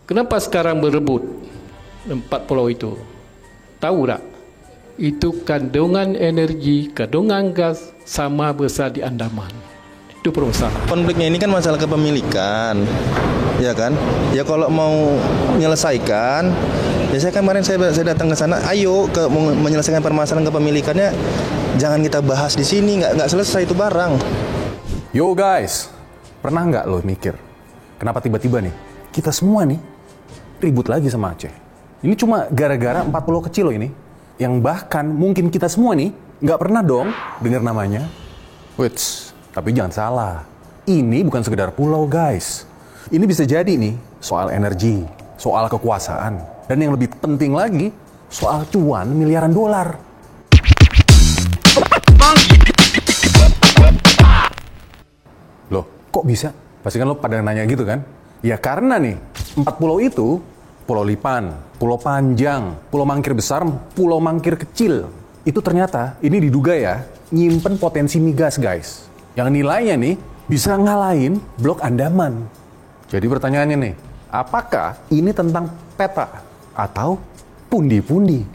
Kenapa sekarang berebut 4 pulau itu? Tahu tak? Itu kandungan energi, kandungan gas sama besar di Andaman. Itu permasalahan. Konfliknya ini kan masalah kepemilikan, ya kan? Ya kalau mau menyelesaikan, ya saya kemarin saya datang ke sana, ayo menyelesaikan permasalahan kepemilikannya. Jangan kita bahas di sini, nggak selesai itu barang. Yo guys, pernah nggak lo mikir kenapa tiba-tiba nih kita semua nih ribut lagi sama Aceh? Ini cuma gara-gara 4 pulau kecil loh ini, yang bahkan mungkin kita semua nih nggak pernah dong dengar namanya. Wits, tapi jangan salah, ini bukan sekedar pulau guys. Ini bisa jadi nih soal energi, soal kekuasaan, dan yang lebih penting lagi soal cuan miliaran dolar. Loh, kok bisa? Pasti kan lo pada nanya gitu kan? Ya karena nih, 4 pulau itu, Pulau Lipan, Pulau Panjang, Pulau Mangkir Besar, Pulau Mangkir Kecil, itu ternyata, ini diduga ya, nyimpen potensi migas guys. Yang nilainya nih, bisa ngalahin Blok Andaman. Jadi pertanyaannya nih, apakah ini tentang peta atau pundi-pundi?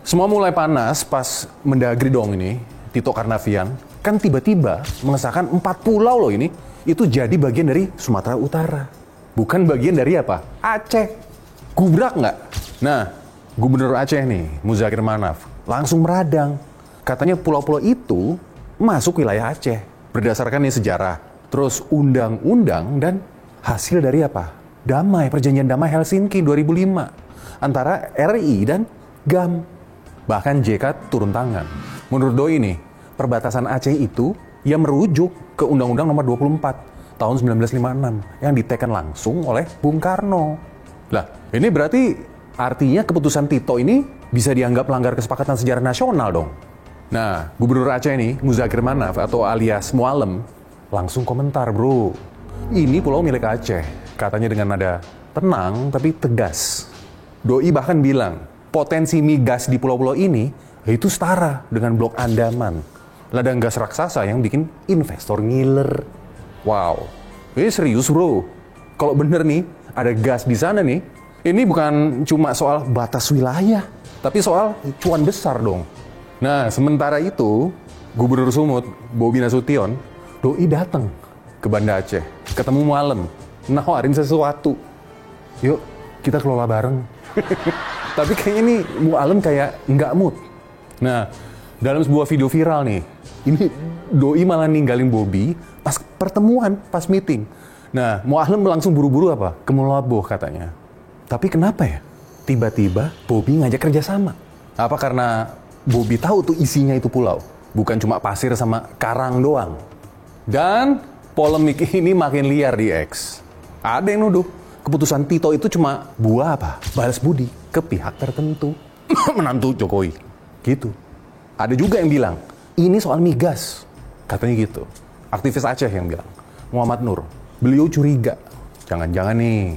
Semua mulai panas pas Mendagri dong ini, Tito Karnavian, kan tiba-tiba mengesahkan 4 pulau loh ini, itu jadi bagian dari Sumatera Utara. Bukan bagian dari apa? Aceh. Gubrak nggak? Nah, Gubernur Aceh nih, Muzakir Manaf, langsung meradang. Katanya pulau-pulau itu masuk wilayah Aceh. Berdasarkan nih sejarah, terus undang-undang dan hasil dari apa? Damai, Perjanjian Damai Helsinki 2005. Antara RI dan GAM. Bahkan JK turun tangan. Menurut Doi nih, perbatasan Aceh itu ya merujuk ke Undang-Undang Nomor 24 tahun 1956 yang diteken langsung oleh Bung Karno. Lah, ini berarti artinya keputusan Tito ini bisa dianggap melanggar kesepakatan sejarah nasional dong. Nah, Gubernur Aceh ini, Muzakir Manaf atau alias Mualem, langsung komentar, bro. Ini pulau milik Aceh, katanya dengan nada tenang tapi tegas. Doi bahkan bilang, potensi migas di pulau-pulau ini itu setara dengan Blok Andaman. Ladang gas raksasa yang bikin investor ngiler. Wow, ini serius bro. Kalau bener nih, ada gas di sana nih, ini bukan cuma soal batas wilayah, tapi soal cuan besar dong. Nah, sementara itu, Gubernur Sumut, Bobi Nasution, Doi datang ke Banda Aceh, ketemu Mualem, nawarin sesuatu. Yuk, kita kelola bareng. Tapi kayaknya nih, Mualem kayak nggak mood. Nah, dalam sebuah video viral nih, ini Doi malah ninggalin Bobi pas pertemuan, pas meeting. Nah, Mualem langsung buru-buru apa? Ke Mulaboh katanya. Tapi kenapa ya? Tiba-tiba Bobi ngajak kerjasama. Apa karena Bobi tahu tuh isinya itu pulau? Bukan cuma pasir sama karang doang. Dan polemik ini makin liar di X. Ada yang nuduh, keputusan Tito itu cuma buah apa? Balas budi ke pihak tertentu. Menantu Jokowi. Gitu. Ada juga yang bilang, ini soal migas. Katanya gitu. Aktivis Aceh yang bilang. Muhammad Nur. Beliau curiga, jangan-jangan nih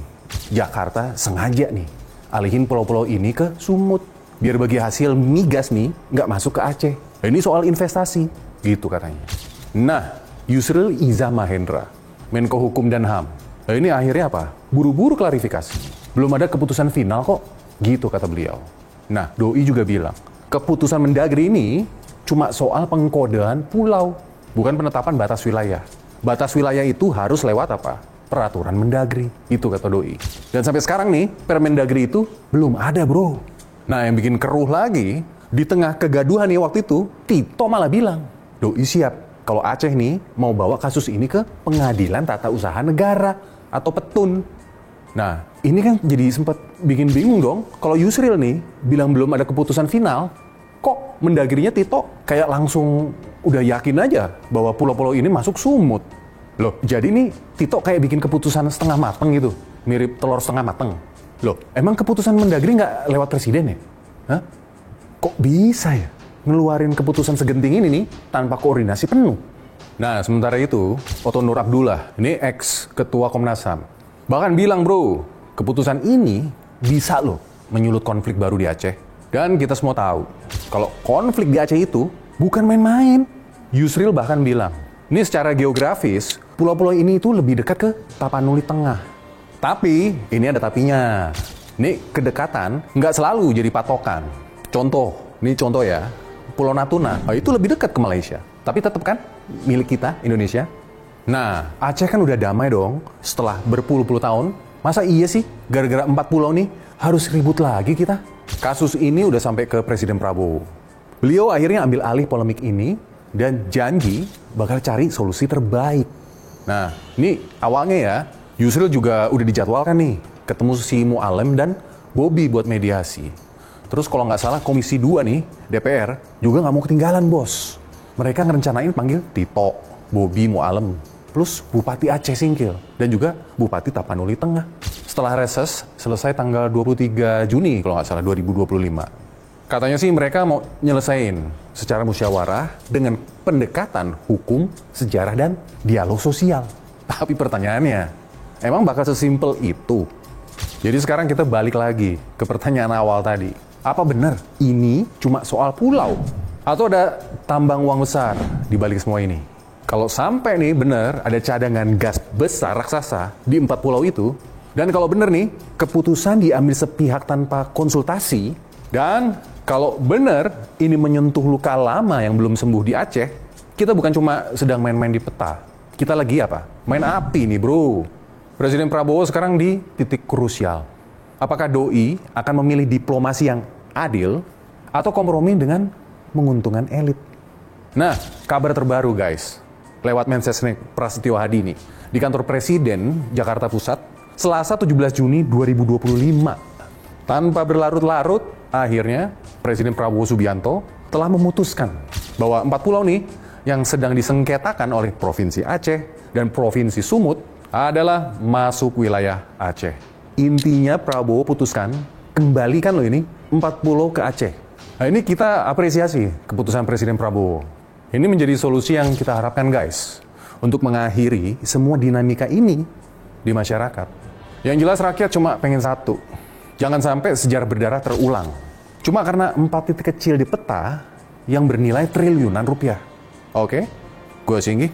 Jakarta sengaja nih alihin pulau-pulau ini ke Sumut biar bagi hasil migas nih nggak masuk ke Aceh. Nah, ini soal investasi, gitu katanya. Nah, Yusril Iza Mahendra, Menko Hukum dan HAM. Nah, ini akhirnya apa? Buru-buru klarifikasi. Belum ada keputusan final kok, gitu kata beliau. Nah, Doi juga bilang, keputusan Mendagri ini cuma soal pengkodean pulau, bukan penetapan batas wilayah. Batas wilayah itu harus lewat apa? Peraturan Mendagri. Itu kata Doi. Dan sampai sekarang nih, Permendagri itu belum ada bro. Nah yang bikin keruh lagi, di tengah kegaduhan nih waktu itu, Tito malah bilang, Doi siap kalau Aceh nih mau bawa kasus ini ke Pengadilan Tata Usaha Negara atau Petun. Nah ini kan jadi sempat bikin bingung dong. Kalau Yusril nih bilang belum ada keputusan final, kok Mendagrinya Tito kayak langsung udah yakin aja bahwa pulau-pulau ini masuk Sumut. Loh, jadi nih Tito kayak bikin keputusan setengah mateng gitu. Mirip telur setengah mateng. Loh, emang keputusan Mendagri nggak lewat presiden ya? Hah? Kok bisa ya ngeluarin keputusan segenting ini nih tanpa koordinasi penuh? Nah, sementara itu, Oto Nur Abdullah, ini ex-ketua Komnas HAM, bahkan bilang bro, keputusan ini bisa loh menyulut konflik baru di Aceh. Dan kita semua tahu, kalau konflik di Aceh itu bukan main-main. Yusril bahkan bilang, ini secara geografis, pulau-pulau ini itu lebih dekat ke Tapanuli Tengah. Tapi, ini ada tapinya. Ini kedekatan nggak selalu jadi patokan. Contoh, ini contoh ya, Pulau Natuna, itu lebih dekat ke Malaysia. Tapi tetap kan milik kita, Indonesia. Nah, Aceh kan udah damai dong setelah berpuluh-puluh tahun. Masa iya sih, gara-gara 4 pulau nih harus ribut lagi kita? Kasus ini udah sampai ke Presiden Prabowo. Beliau akhirnya ambil alih polemik ini dan janji bakal cari solusi terbaik. Nah, ini awalnya ya, Yusril juga udah dijadwalkan nih, ketemu si Mu'alem dan Bobi buat mediasi. Terus kalau nggak salah Komisi 2 nih, DPR, juga nggak mau ketinggalan, bos. Mereka ngerencanain panggil Tito, Bobi, Mu'alem, plus Bupati Aceh Singkil, dan juga Bupati Tapanuli Tengah. Setelah reses, selesai tanggal 23 Juni kalau nggak salah, 2025. Katanya sih mereka mau nyelesain secara musyawarah dengan pendekatan hukum, sejarah, dan dialog sosial. Tapi pertanyaannya, emang bakal sesimpel itu? Jadi sekarang kita balik lagi ke pertanyaan awal tadi. Apa benar ini cuma soal pulau? Atau ada tambang uang besar di balik semua ini? Kalau sampai nih benar ada cadangan gas besar raksasa di 4 pulau itu, dan kalau benar nih keputusan diambil sepihak tanpa konsultasi, dan kalau benar ini menyentuh luka lama yang belum sembuh di Aceh, kita bukan cuma sedang main-main di peta. Kita lagi apa? Main api nih bro. Presiden Prabowo sekarang di titik krusial. Apakah doi akan memilih diplomasi yang adil atau kompromi dengan menguntungkan elit? Nah, kabar terbaru guys. Lewat Mensesnek Prasetyo Hadi nih. Di kantor Presiden Jakarta Pusat, Selasa 17 Juni 2025. Tanpa berlarut-larut, akhirnya Presiden Prabowo Subianto telah memutuskan bahwa 4 pulau nih yang sedang disengketakan oleh Provinsi Aceh dan Provinsi Sumut adalah masuk wilayah Aceh. Intinya Prabowo putuskan, kembalikan loh ini 4 pulau ke Aceh. Nah ini kita apresiasi keputusan Presiden Prabowo. Ini menjadi solusi yang kita harapkan guys, untuk mengakhiri semua dinamika ini di masyarakat. Yang jelas rakyat cuma pengen satu, jangan sampai sejarah berdarah terulang. Cuma karena 4 titik kecil di peta yang bernilai triliunan rupiah. Oke, gue Singgi.